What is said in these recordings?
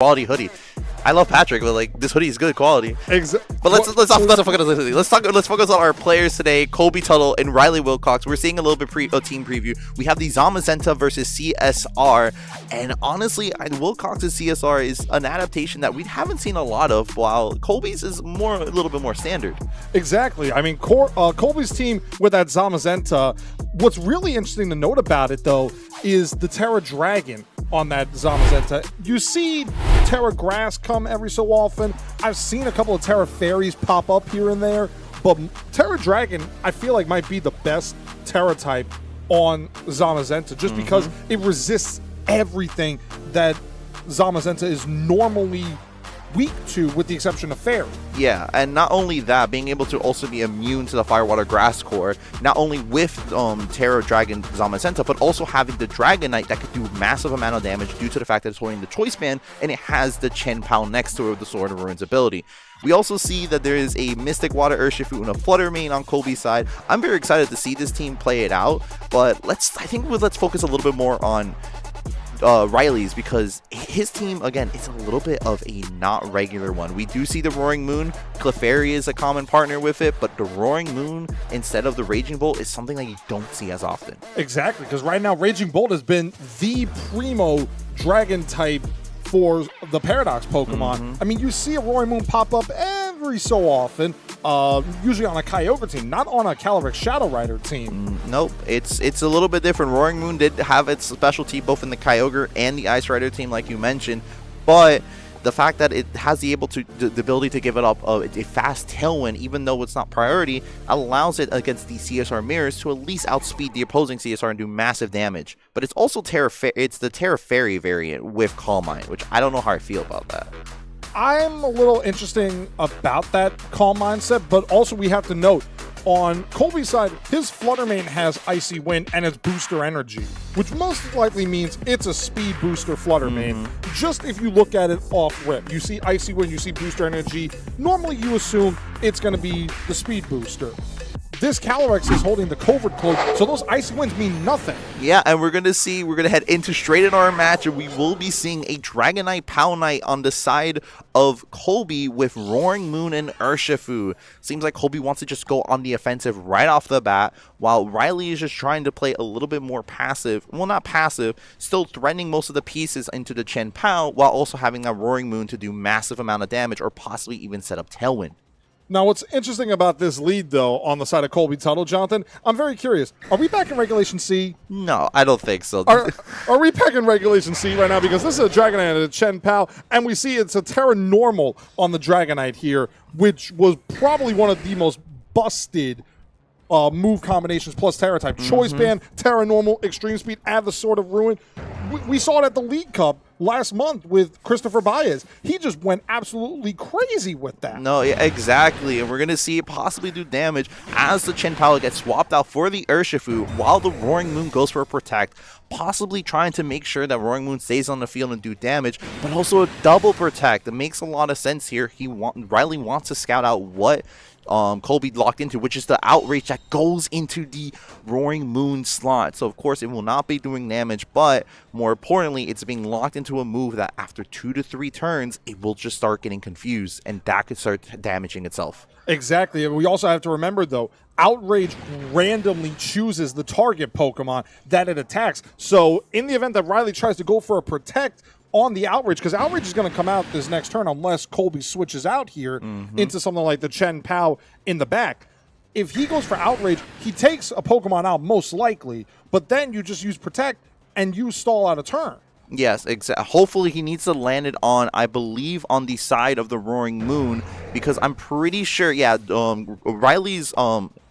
quality hoodie. I love Patrick, but like this hoodie is good quality. But let's focus on the hoodie. Let's focus on our players today. Colby Tuttle and Riley Wilcox. We're seeing a little bit team preview. We have the Zamazenta versus CSR, and honestly, Wilcox's CSR is an adaptation that we haven't seen a lot of, while Colby's is a little bit more standard. Exactly. I mean, Colby's team with that Zamazenta. What's really interesting to note about it, though, is the Terra Dragon on that Zamazenta. You see Terra Grass come every so often. I've seen a couple of Terra Fairies pop up here and there, but Terra Dragon, I feel like, might be the best Terra type on Zamazenta, just because it resists everything that Zamazenta is normally weak to, with the exception of Fairy. Yeah, and not only that, being able to also be immune to the Firewater Grass Core, not only with Terra Dragon Zamazenta, but also having the Dragonite that could do massive amount of damage due to the fact that it's holding the Choice Band, and it has the Chen Pao next to it with the Sword of Ruins ability. We also see that there is a Mystic Water Urshifu and a Flutter Mane on Colby's side. I'm very excited to see this team play it out, but let's focus a little bit more on Riley's, because his team, again, it's a little bit of a not regular one. We do see the Roaring Moon. Clefairy is a common partner with it, but the Roaring Moon instead of the Raging Bolt is something that you don't see as often. Exactly, because right now Raging Bolt has been the primo dragon type for the Paradox Pokemon. I mean, you see a Roaring Moon pop up every so often, usually on a Kyogre team, not on a Calyrex Shadow Rider team. Nope, it's a little bit different. Roaring Moon did have its specialty both in the Kyogre and the Ice Rider team, like you mentioned, but the fact that it has the ability to give it up a fast Tailwind, even though it's not priority, allows it against the CSR mirrors to at least outspeed the opposing CSR and do massive damage. But it's also it's the Terra Fairy variant with Calm Mind, which I don't know how I feel about that. I'm a little interesting about that Calm Mindset, but also we have to note, on Colby's side, his Flutter Mane has Icy Wind and it's Booster Energy, which most likely means it's a speed booster Flutter Mane. Just if you look at it off rip, you see Icy Wind, you see Booster Energy, normally you assume it's going to be the speed booster. This Calyrex is holding the Covert Cloak, so those Icy Winds mean nothing. Yeah, and we're going to head into straight in our match, and we will be seeing a Dragonite Powknight on the side of Colby with Roaring Moon and Urshifu. Seems like Colby wants to just go on the offensive right off the bat, while Riley is just trying to play a little bit more passive. Well, not passive, still threatening most of the pieces into the Chen Pao, while also having that Roaring Moon to do massive amount of damage, or possibly even set up Tailwind. Now, what's interesting about this lead, though, on the side of Colby Tuttle, Jonathan, I'm very curious. Are we back in Regulation C? No, I don't think so. Are we back in Regulation C right now? Because this is a Dragonite and a Chen Pao, and we see it's a Terra Normal on the Dragonite here, which was probably one of the most busted move combinations plus Terra type. Choice Band, Terra Normal, Extreme Speed, add the Sword of Ruin. We saw it at the League Cup last month with Christopher Baez. He just went absolutely crazy with that. No, yeah, exactly. And we're going to see it possibly do damage as the Chen Pao gets swapped out for the Urshifu, while the Roaring Moon goes for a Protect, possibly trying to make sure that Roaring Moon stays on the field and do damage, but also a double Protect. It makes a lot of sense here. Riley wants to scout out what Colby locked into, which is the Outrage that goes into the Roaring Moon slot. So of course it will not be doing damage, but more importantly, it's being locked into a move that after 2 to 3 turns, it will just start getting confused, and that could start damaging itself. Exactly. And we also have to remember, though, Outrage randomly chooses the target Pokemon that it attacks. So in the event that Riley tries to go for a Protect on the Outrage, because Outrage is going to come out this next turn unless Colby switches out here into something like the Chen Pao in the back. If he goes for Outrage, he takes a Pokemon out most likely, but then you just use Protect and you stall out a turn. Yes, exactly. Hopefully he needs to land it on, I believe, on the side of the Roaring Moon, because I'm pretty sure, Riley's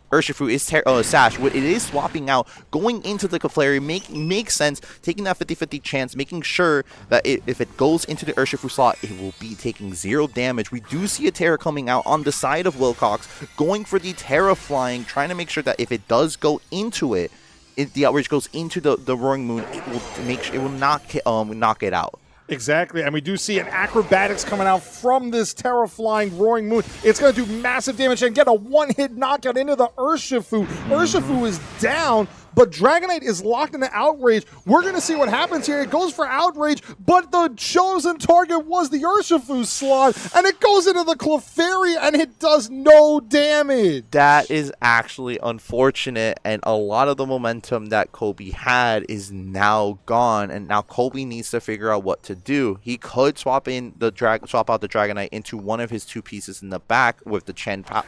Urshifu is Sash. What it is swapping out, going into the Clefairy makes sense, taking that 50-50 chance, making sure that if it goes into the Urshifu slot, it will be taking 0 damage. We do see a Terra coming out on the side of Wilcox, going for the Terra Flying, trying to make sure that if it does go into it, if the Outrage goes into the Roaring Moon, it will knock it out. Exactly, and we do see an Acrobatics coming out from this Terra Flying Roaring Moon. It's going to do massive damage and get a one-hit knockout into the Urshifu. Urshifu is down, but Dragonite is locked into Outrage. We're going to see what happens here. It goes for Outrage, but the chosen target was the Urshifu slot, and it goes into the Clefairy, and it does no damage. That is actually unfortunate, and a lot of the momentum that Kobe had is now gone, and now Kobe needs to figure out what to do. He could swap out the Dragonite into one of his two pieces in the back with the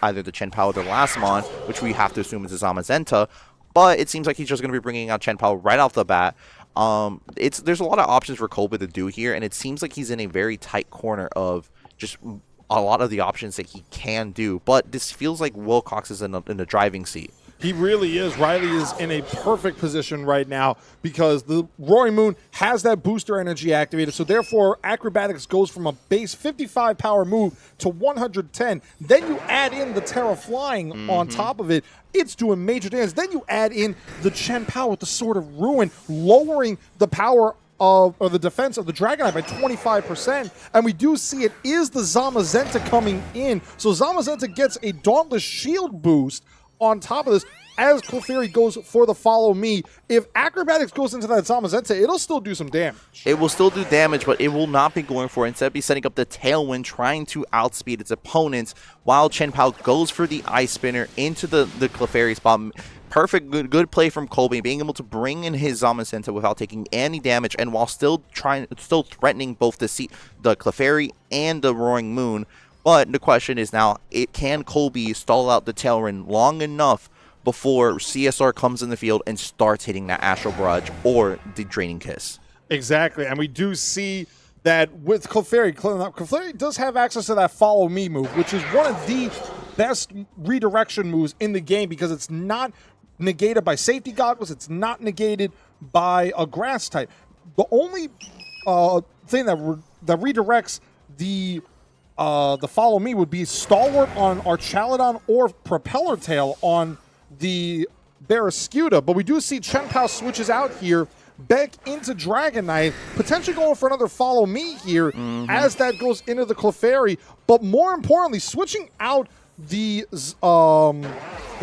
either the Chien-Pao or the Lastmon, which we have to assume is a Zamazenta, but it seems like he's just going to be bringing out Chien-Pao right off the bat. There's a lot of options for Kobe to do here, and it seems like he's in a very tight corner of just a lot of the options that he can do, but this feels like Wilcox is in the driving seat. He really is. Riley is in a perfect position right now because the Roaring Moon has that booster energy activated. So therefore, Acrobatics goes from a base 55 power move to 110. Then you add in the Terra Flying on top of it. It's doing major damage. Then you add in the Chien-Pao with the Sword of Ruin, lowering the power or the defense of the Dragonite by 25%, and we do see it is the Zamazenta coming in. So Zamazenta gets a Dauntless Shield boost on top of this as Clefairy goes for the Follow Me. If Acrobatics goes into that Zamazenta, it'll still do some damage. It will still do damage, but it will not be going for it. Instead, be setting up the Tailwind, trying to outspeed its opponents, while Chien-Pao goes for the Ice Spinner into the Clefairy spot. Perfect, good play from Colby, being able to bring in his Zamazenta without taking any damage, and while still threatening both the Clefairy and the Roaring Moon. But the question is now, can Colby stall out the Tailwind long enough before CSR comes in the field and starts hitting that Astral Barrage or the Draining Kiss? Exactly, and we do see that with Clefairy. Clefairy does have access to that Follow Me move, which is one of the best redirection moves in the game because it's not negated by Safety Goggles, it's not negated by a Grass type. The only thing that redirects the Follow Me would be Stalwart on Archaludon or Propeller Tail on the Barraskewda, but we do see Chien-Pao switches out here back into Dragonite, potentially going for another Follow Me here as that goes into the Clefairy, but more importantly, switching out the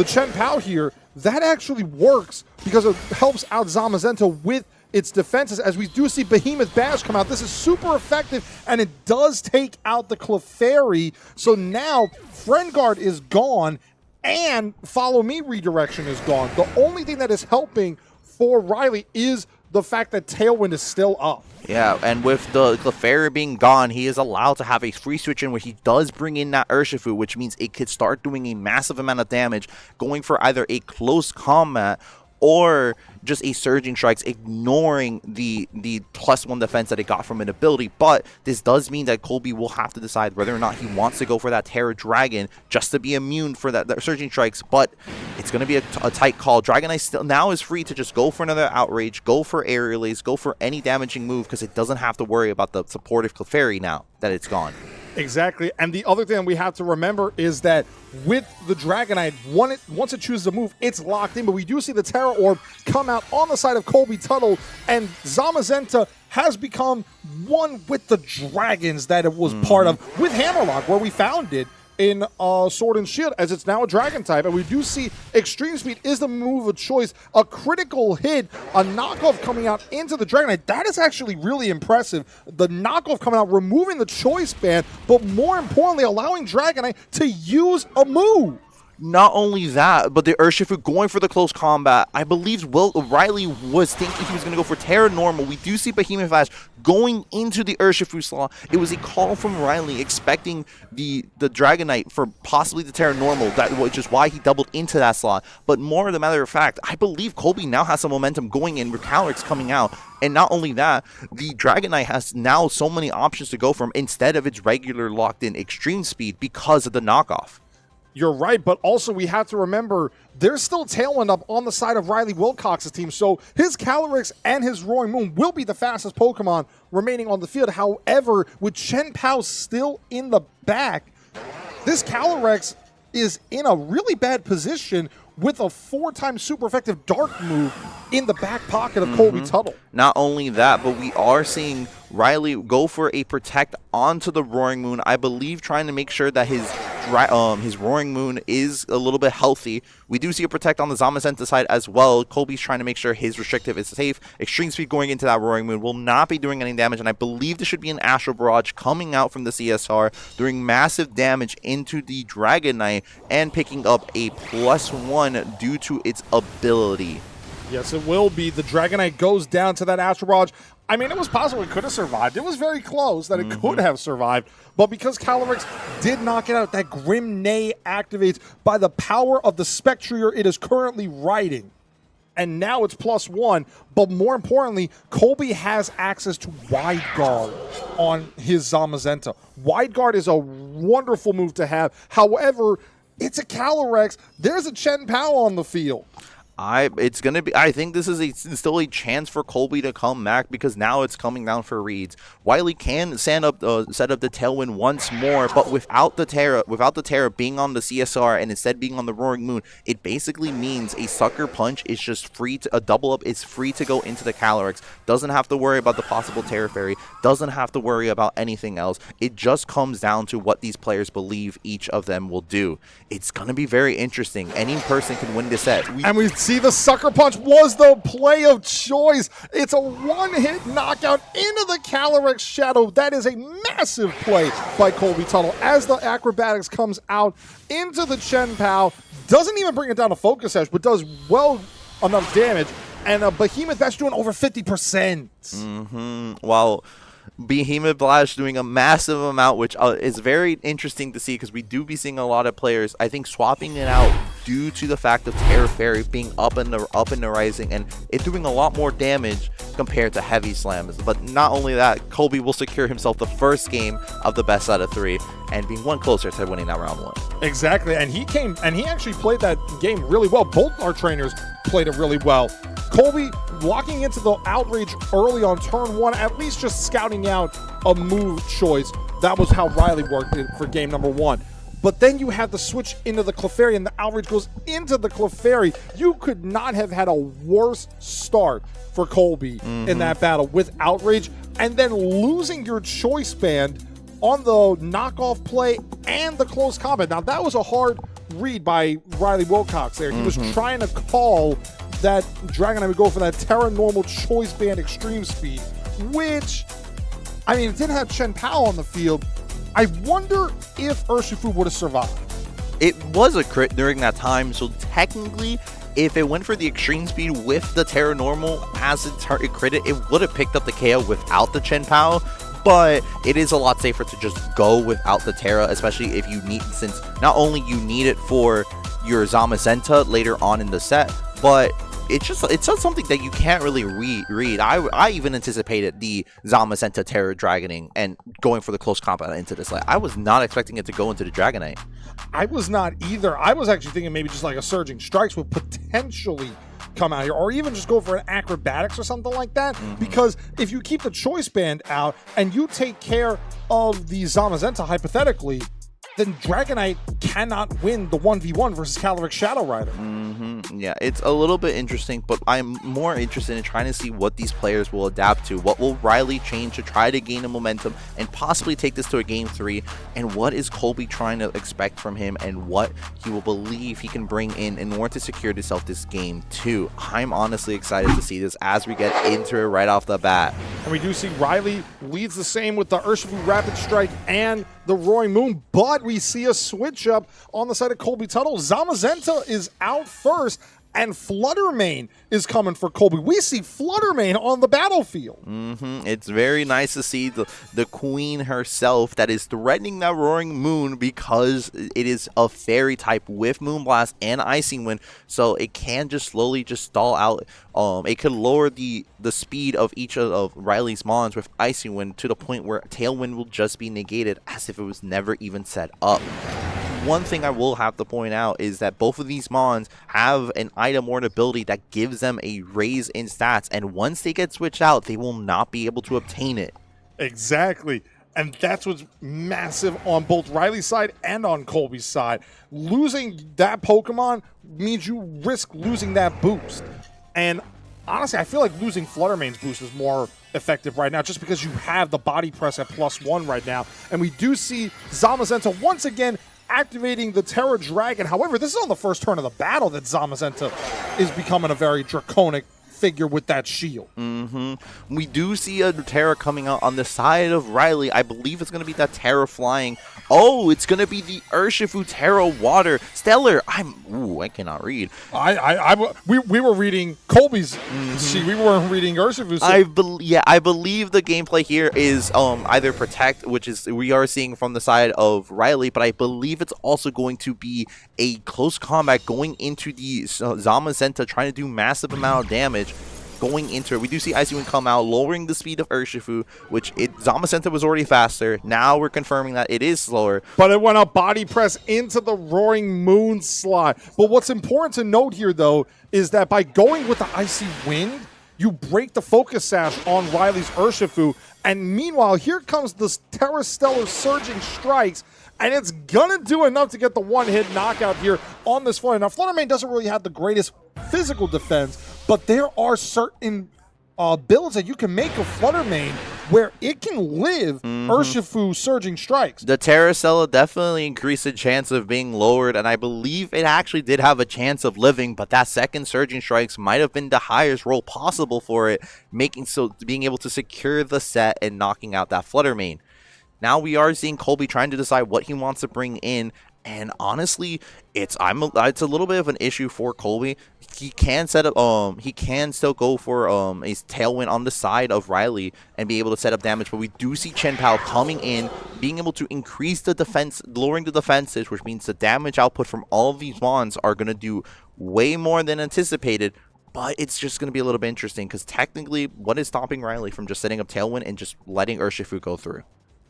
Chien-Pao here, that actually works because it helps out Zamazenta with its defenses, as we do see Behemoth Bash come out. This is super effective, and it does take out the Clefairy. So now Friend Guard is gone, and Follow Me redirection is gone. The only thing that is helping for Riley is the fact that Tailwind is still up. Yeah, and with the Clefairy being gone, he is allowed to have a free switch in where he does bring in that Urshifu, which means it could start doing a massive amount of damage, going for either a close combat or just a Surging Strikes, ignoring the +1 defense that it got from an ability. But this does mean that Colby will have to decide whether or not he wants to go for that Terra Dragon just to be immune for that Surging Strikes. But it's going to be a tight call. Dragonite still now is free to just go for another Outrage, go for Air Relays, go for any damaging move, because it doesn't have to worry about the supportive Clefairy now that it's gone. Exactly, and the other thing we have to remember is that with the Dragonite, once it chooses a move, it's locked in, but we do see the Terra Orb come out on the side of Colby Tuttle, and Zamazenta has become one with the dragons that it was part of, with Hammerlock, where we found it in Sword and Shield, as it's now a Dragon type. And we do see Extreme Speed is the move of choice. A critical hit, a knockoff coming out into the Dragonite. That is actually really impressive. The knockoff coming out, removing the choice band, but more importantly, allowing Dragonite to use a move. Not only that, but the Urshifu going for the close combat. I believe Riley was thinking he was going to go for Terra Normal. We do see Behemoth Bash going into the Urshifu slot. It was a call from Riley expecting the Dragonite for possibly the Terra Normal, which is why he doubled into that slot. But more than a matter of fact, I believe Colby now has some momentum going in with Calyrex coming out. And not only that, the Dragonite has now so many options to go from instead of its regular locked-in Extreme Speed because of the knockoff. You're right, but also we have to remember there's still Tailwind up on the side of Riley Wilcox's team, so his Calyrex and his Roaring Moon will be the fastest Pokemon remaining on the field. However, with Chien-Pao still in the back, this Calyrex is in a really bad position with a 4-time super effective Dark move in the back pocket of Colby Tuttle. Not only that, but we are seeing Riley go for a Protect onto the Roaring Moon, I believe trying to make sure that his his Roaring Moon is a little bit healthy. We do see a Protect on the Zamazenta side as well. Colby's trying to make sure his Restrictive is safe. Extreme Speed going into that Roaring Moon will not be doing any damage, and I believe there should be an Astral Barrage coming out from the CSR, doing massive damage into the Dragon Knight and picking up a +1 due to its ability. Yes, it will be. The Dragon Knight goes down to that Astral Barrage. I mean, it was possible it could have survived. It was very close that it could have survived. But because Calyrex did knock it out, that Grim Neigh activates by the power of the Spectrier it is currently riding. And now it's +1. But more importantly, Colby has access to Wide Guard on his Zamazenta. Wide Guard is a wonderful move to have. However, it's a Calyrex. There's a Chen Pao on the field. I think this is still a chance for Colby to come back, because now it's coming down for reads. Wily can set up the Tailwind once more, but without the Terra being on the CSR and instead being on the Roaring Moon, it basically means a Sucker Punch is just free to, a double up is free to go into the Calyrex. Doesn't have to worry about the possible Terra Fairy, doesn't have to worry about anything else. It just comes down to what these players believe each of them will do. It's going to be very interesting. Any person can win this set. And we see the Sucker Punch was the play of choice. It's a one-hit knockout into the Calyrex Shadow. That is a massive play by Colby Tuttle as the Acrobatics comes out into the Chen Pao. Doesn't even bring it down to Focus Edge, but does well enough damage. And a Behemoth that's doing over 50%. While Behemoth Blast doing a massive amount, which is very interesting to see, because we do be seeing a lot of players, I think, swapping it out due to the fact of Terra Fairy being up in the Rising and it doing a lot more damage compared to Heavy Slams. But not only that, Colby will secure himself the first game of the best out of 3 and being one closer to winning that round 1. Exactly, and he actually played that game really well. Both our trainers played it really well. Colby walking into the Outrage early on turn 1, at least just scouting out a move choice. That was how Riley worked it for game number 1. But then you have the switch into the Clefairy, and the Outrage goes into the Clefairy. You could not have had a worse start for Colby in that battle with Outrage, and then losing your Choice Band on the knockoff play and the close combat. Now, that was a hard read by Riley Wilcox there. He was trying to call that Dragon Knight would go for that Terra Normal Choice Band Extreme Speed, which, I mean, it didn't have Chen Pao on the field. I wonder if Urshifu would have survived. It was a crit during that time, so technically, if it went for the Extreme Speed with the Terra Normal as a target crit, it would have picked up the KO without the Chen Pao. But it is a lot safer to just go without the Terra, especially if you need, since not only you need it for your Zamazenta later on in the set, but it's just something that you can't really read. I even anticipated the Zamazenta Terra Dragoning and going for the close combat into this. Like, I was not expecting it to go into the Dragon Knight. I was not either. I was actually thinking maybe just like a Surging Strikes would potentially come out here, or even just go for an Acrobatics or something like that, because if you keep the Choice Band out and you take care of the Zamazenta hypothetically, then Dragon Knight cannot win the 1v1 versus Calyrex Shadow Rider. Yeah, it's a little bit interesting, but I'm more interested in trying to see what these players will adapt to. What will Riley change to try to gain a momentum and possibly take this to a game 3? And what is Colby trying to expect from him, and what he will believe he can bring in order to secure himself this game 2? I'm honestly excited to see this as we get into it right off the bat. And we do see Riley leads the same with the Urshifu Rapid Strike and the Roaring Moon, but we see a switch up on the side of Colby Tuttle. Zamazenta is out first, and Fluttermane is coming for Colby. We see Fluttermane on the battlefield. It's very nice to see the queen herself that is threatening that Roaring Moon, because it is a fairy type with Moonblast and Icy Wind, so it can just slowly just stall out. It could lower the speed of each of Riley's mons with Icy Wind to the point where Tailwind will just be negated as if it was never even set up. One thing I will have to point out is that both of these mons have an item or an ability that gives them a raise in stats, and once they get switched out, they will not be able to obtain it. Exactly. And that's what's massive on both Riley's side and on Colby's side. Losing that Pokemon means you risk losing that boost. And honestly, I feel like losing Fluttermane's boost is more effective right now, just because you have the body press at +1 right now. And we do see Zamazenta once again activating the Terra Dragon. However, this is on the first turn of the battle that Zamazenta is becoming a very draconic figure with that shield. We do see a Terra coming out on the side of Riley. I believe it's going to be that Terra flying. Oh, it's going to be the Urshifu Terra Water. Stellar. I cannot read. We were reading Colby's sheet. We weren't reading Urshifu's. I believe the gameplay here is either Protect, which is we are seeing from the side of Riley, but I believe it's also going to be a close combat going into the Zamazenta, trying to do massive amount of damage. Going into it, we do see Icy Wind come out, lowering the speed of Urshifu, which Zamazenta was already faster. Now we're confirming that it is slower. But it went up body press into the Roaring Moon slot. But what's important to note here, though, is that by going with the Icy Wind, you break the focus sash on Riley's Urshifu. And meanwhile, here comes the Terra Stellar Surging Strikes, and it's going to do enough to get the one-hit knockout here on this Flutter. Now, Flutter Mane doesn't really have the greatest physical defense, but there are certain builds that you can make of Flutter Mane where it can live Urshifu Surging Strikes. The Terra Stella definitely increased the chance of being lowered, and I believe it actually did have a chance of living, but that second Surging Strikes might have been the highest roll possible for it, being able to secure the set and knocking out that Flutter Mane. Now we are seeing Colby trying to decide what he wants to bring in, and honestly, it's a little bit of an issue for Colby. He can set up he can still go for a Tailwind on the side of Riley and be able to set up damage, but we do see Chen Pao coming in, being able to increase the defense, lowering the defenses, which means the damage output from all of these wands are going to do way more than anticipated. But it's just going to be a little bit interesting because technically, what is stopping Riley from just setting up Tailwind and just letting Urshifu go through?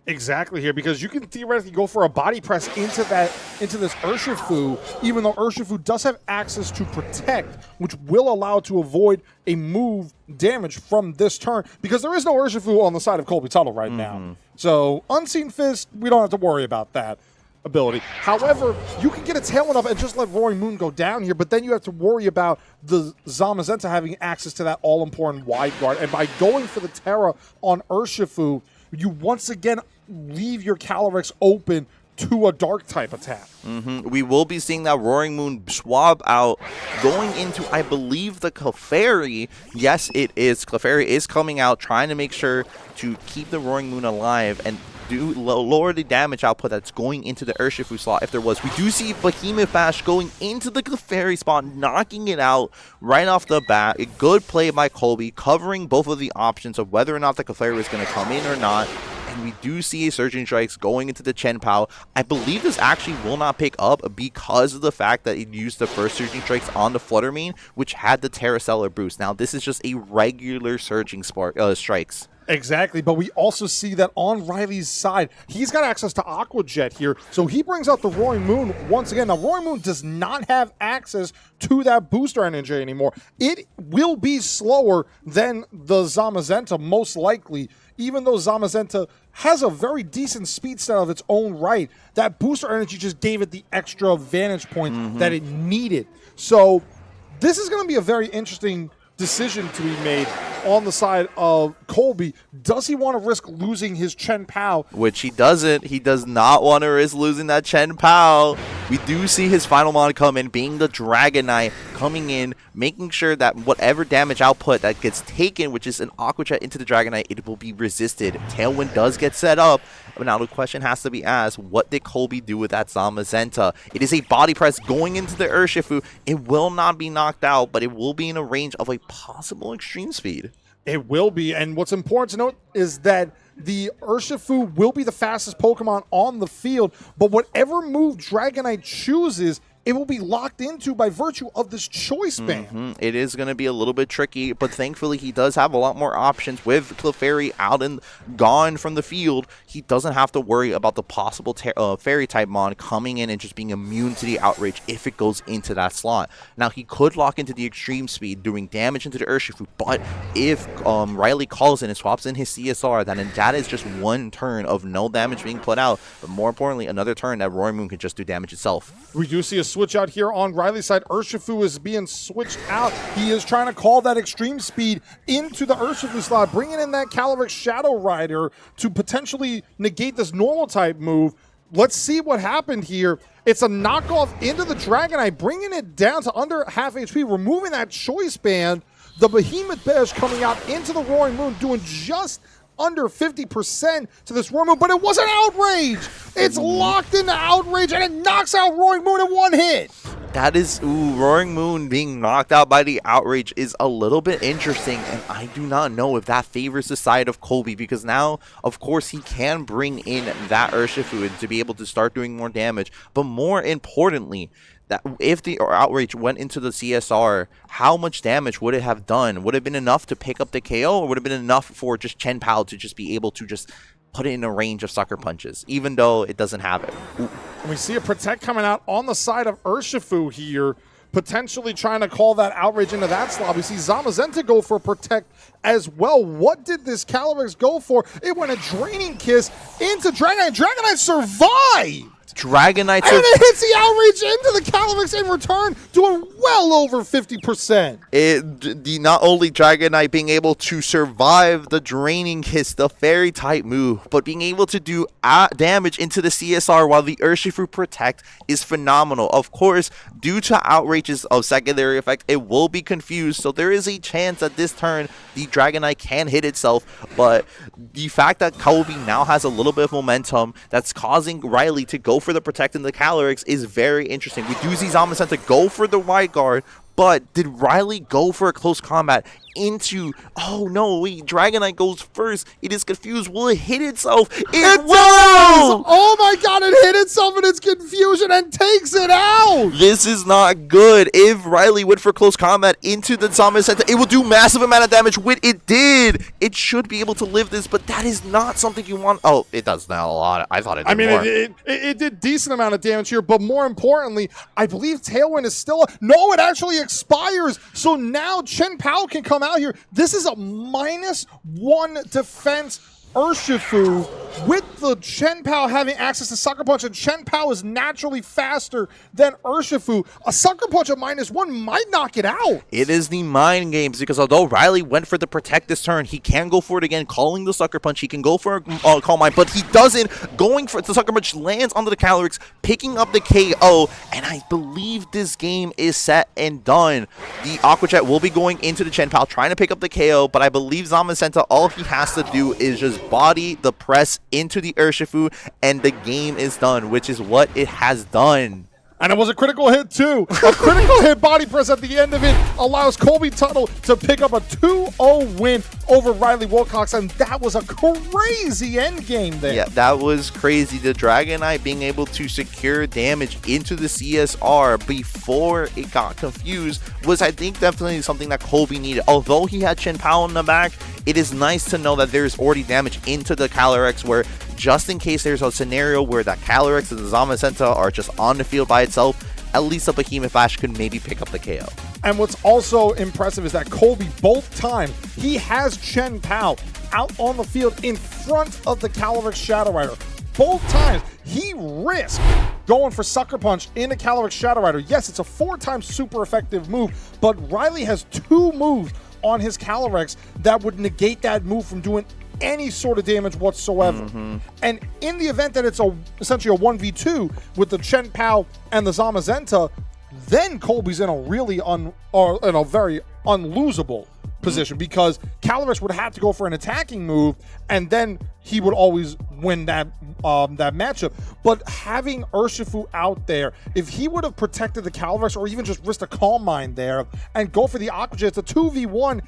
Exactly here, because you can theoretically go for a body press into this Urshifu, even though Urshifu does have access to Protect, which will allow it to avoid a move damage from this turn, because there is no Urshifu on the side of Colby Tuttle right now. So Unseen Fist, we don't have to worry about that ability. However, you can get a Tailwind up and just let Roaring Moon go down here, but then you have to worry about the Zamazenta having access to that all-important wide guard, and by going for the Terra on Urshifu, you once again leave your Calyrex open to a dark type attack. We will be seeing that Roaring Moon swab out, going into, I believe, the Clefairy. Yes, it is. Clefairy is coming out, trying to make sure to keep the Roaring Moon alive and lower the damage output that's going into the Urshifu slot if there was. We do see Behemoth Bash going into the Clefairy spot, knocking it out right off the bat. A good play by Colby, covering both of the options of whether or not the Clefairy is going to come in or not. And we do see Surging Strikes going into the Chen Pao. I believe this actually will not pick up because of the fact that it used the first Surging Strikes on the Flutter Mane, which had the Terra Stellar boost. Now, this is just a regular Surging Strikes. Exactly, but we also see that on Riley's side, he's got access to Aqua Jet here, so he brings out the Roaring Moon once again. Now, Roaring Moon does not have access to that booster energy anymore. It will be slower than the Zamazenta, most likely, even though Zamazenta has a very decent speed stat of its own right. That booster energy just gave it the extra vantage point that it needed. So this is going to be a very interesting decision to be made on the side of Colby. Does he want to risk losing his Chen Pao? Which he doesn't. He does not want to risk losing that Chen Pao. We do see his final mon come in, being the Dragon Knight, coming in, making sure that whatever damage output that gets taken, which is an Aqua Jet into the Dragon Knight, it will be resisted. Tailwind does get set up. But now the question has to be asked, what did Colby do with that Zamazenta? It is a body press going into the Urshifu. It will not be knocked out, but it will be in a range of a possible extreme speed. It will be, and what's important to note is that the Urshifu will be the fastest Pokemon on the field, but whatever move Dragonite chooses, it will be locked into by virtue of this choice band. It is going to be a little bit tricky, but thankfully he does have a lot more options. With Clefairy out and gone from the field, he doesn't have to worry about the possible Fairy type mon coming in and just being immune to the Outrage if it goes into that slot. Now, he could lock into the extreme speed, doing damage into the Urshifu, but if Riley calls in and swaps in his CSR, then that is just one turn of no damage being put out, but more importantly, another turn that Roaring Moon can just do damage itself. We do see a switch out here on Riley's side. Urshifu is being switched out. He is trying to call that extreme speed into the Urshifu slot, bringing in that Calyrex Shadow Rider to potentially negate this normal type move. let's see what happened here. It's a knockoff into the Dragonite, bringing it down to under half HP, removing that choice band. The Behemoth Bash coming out into the Roaring Moon, doing just under 50% to this Roaring Moon, but it was an Outrage! It's locked into Outrage, and it knocks out Roaring Moon in one hit! That is, Roaring Moon being knocked out by the Outrage is a little bit interesting, and I do not know if that favors the side of Colby, because now, of course, he can bring in that Urshifu to be able to start doing more damage, but more importantly, that if the Outrage went into the CSR, how much damage would it have done? Would it have been enough to pick up the KO, or would it have been enough for just Chen Pao to just be able to just put it in a range of Sucker Punches, even though it doesn't have it? Ooh. And we see a Protect coming out on the side of Urshifu here, potentially trying to call that Outrage into that slot. We see Zamazenta go for Protect as well. What did this Calyrex go for? It went a Draining Kiss into Dragonite. Dragonite survived! Dragonite, and it hits the Outrage into the Calyrex in return, doing well over 50%. Not only Dragonite being able to survive the Draining Kiss, the Fairy type move, but being able to do damage into the CSR while the Urshifu Protect is phenomenal. Of course, due to Outrage's of secondary effect, it will be confused, so there is a chance that this turn the Dragonite can hit itself, but the fact that Colby now has a little bit of momentum that's causing Riley to go for the Protect and the Calyrex is very interesting. We do see Zamazenta go for the Wide Guard, but did Riley go for a close combat into... Oh no, wait, Dragonite goes first. It is confused. Will it hit itself? It will! Does! Oh my god, it hit itself in its confusion and takes it out! This is not good. If Riley went for close combat into the Zamazenta, it will do massive amount of damage, which it did. It should be able to live this, but that is not something you want. Oh, it does not a lot. I thought it did more. It did decent amount of damage here, but more importantly, I believe Tailwind is still... No, it actually expires, so now Chen Pao can come out here. This is a -1 defense Urshifu with the Chen Pao having access to Sucker Punch, and Chen Pao is naturally faster than Urshifu. A Sucker Punch at -1 might knock it out. It is the mind games, because although Riley went for the Protect this turn, he can go for it again, calling the Sucker Punch. He can go for a Calm Mind, but he doesn't. Going for the Sucker Punch lands onto the Calyrex, picking up the KO, and I believe this game is set and done. The Aqua Jet will be going into the Chen Pao, trying to pick up the KO, but I believe Zamazenta, all he has to do is just body the press into the Urshifu, and the game is done, which is what it has done. And it was a critical hit, too. A critical hit body press at the end of it allows Colby Tuttle to pick up a 2-0 win over Riley Wilcox, and that was a crazy end game there. Yeah, that was crazy. The Dragonite being able to secure damage into the CSR before it got confused was, I think, definitely something that Colby needed. Although he had Chen Pao in the back, it is nice to know that there's already damage into the Calyrex, where just in case there's a scenario where that Calyrex and the Zamazenta are just on the field by itself, at least a Behemoth Bash could maybe pick up the KO. And what's also impressive is that Colby, both times, he has Chen Pao out on the field in front of the Calyrex Shadow Rider. Both times, he risked going for Sucker Punch into Calyrex Shadow Rider. Yes, it's a 4-time super effective move, but Riley has 2 moves on his Calyrex that would negate that move from doing any sort of damage whatsoever. And in the event that it's essentially a 1v2 with the Chen Pao and the Zamazenta, then Colby's in a really in a very unlosable position, because Calyrex would have to go for an attacking move, and then he would always win that matchup. But having Urshifu out there, if he would have protected the Calyrex, or even just risked a Calm Mind there and go for the Aqua Jet, it's a 2v1.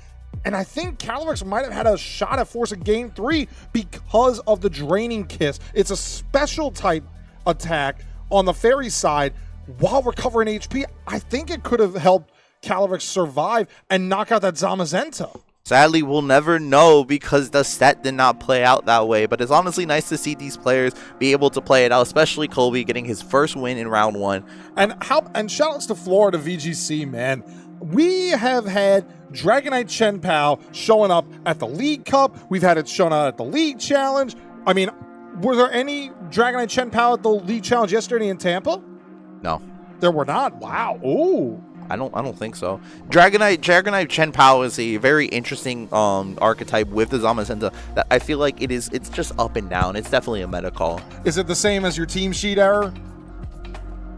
And I think Calyrex might have had a shot at forcing game 3 because of the Draining Kiss. It's a special type attack on the Fairy side while recovering HP. I think it could have helped Calyrex survive and knock out that Zamazenta. Sadly, we'll never know, because the set did not play out that way, but it's honestly nice to see these players be able to play it out, especially Colby getting his first win in round 1. And shoutouts to Florida VGC, man. We have had Dragonite Chen Pao showing up at the League Cup. We've had it shown up at the League Challenge. I mean, were there any Dragonite Chen Pao at the League Challenge yesterday in Tampa? No. There were not. Wow. Ooh. I don't think so. Dragonite Chen Pao is a very interesting archetype with the Zamazenta that I feel like it's just up and down. It's definitely a meta call. Is it the same as your team sheet error?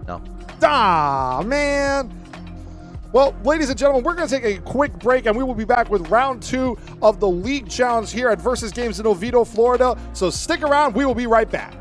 No. Ah, man. Well, ladies and gentlemen, we're going to take a quick break, and we will be back with round 2 of the League Challenge here at Versus Games in Oviedo, Florida. So stick around. We will be right back.